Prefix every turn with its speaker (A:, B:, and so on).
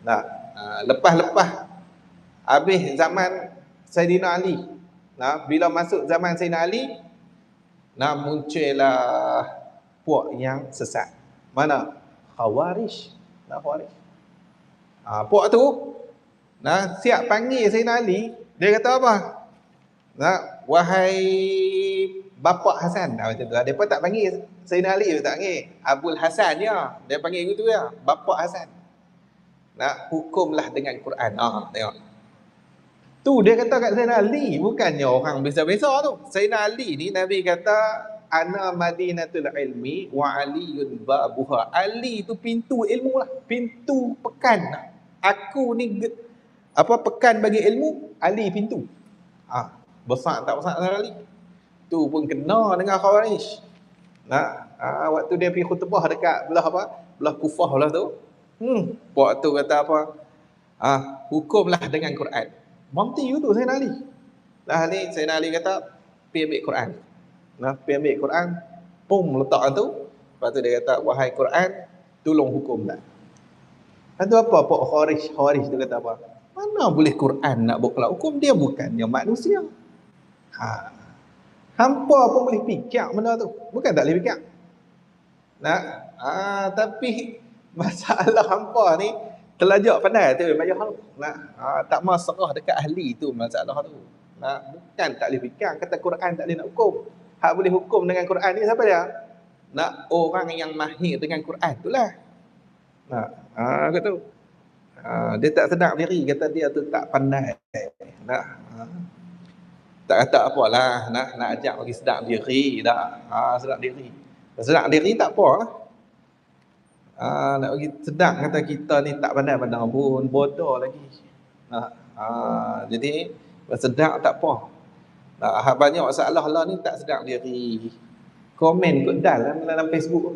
A: Nah, lepas-lepas habis zaman Saidina Ali. Nah, bila masuk zaman Saidina Ali, nah muncullah puak yang sesat. Mana? Khawarij. Nah, Khawarij. Puak tu, nah siap panggil Saidina Ali, dia kata apa? Nah, wahai Bapak Hasan, macam tu. Dia pun tak panggil Saidina Ali, dia tak panggil Abul Hasan ya. Dia panggil gitu ya, Bapak Hasan. Nah, hukumlah dengan Quran. Tengok. Tu dia kata kat Saidina Ali, bukannya orang biasa-biasa tu. Saidina Ali ni Nabi kata ana madinatul ilmi wa aliyun babuha. Ali tu pintu ilmu lah, pintu pekan. Aku ni pekan bagi ilmu, Ali pintu. Besar tak besar Saidina Ali. Tu pun kena dengan Khawarij. Nah, waktu dia pergi khutbah dekat belah belah Kufah belah tu. Puak tu kata apa? Hukumlah dengan Quran. Berhenti tu Saidina Ali. Lah ni Saidina Ali kata, pergi ambil Quran. Nah, pergi ambil Quran, pum letak tu. Lepas tu dia kata, wahai Quran, tolong hukum dah. Lepas tu apa? Pak Khawarij tu kata apa? Mana boleh Quran nak buat hukum, dia bukannya manusia. Hampa pun boleh fikir benda tu. Bukan tak boleh fikir. Nah, tapi masalah hampa ni telajak pandai tu macam hal. Nah, tak mau serah dekat ahli tu masalah tu. Nah, bukan tak boleh fikir, kata Quran tak boleh nak hukum. Hak boleh hukum dengan Quran ni siapa dia? Nak orang yang mahir dengan Quran itulah. Nah, kata dia tak sedar diri, kata dia tu tak pandai. Nah, tak kata apalah, nak ajak bagi sedar diri dah. Sedar diri. Sedar diri tak apa lah. Nak bagi sedar kata kita ni tak pandai-pandai pun, bodoh lagi. Jadi sedar tak apa. Banyak masalah lah ni tak sedar diri. Komen kot dalam Facebook.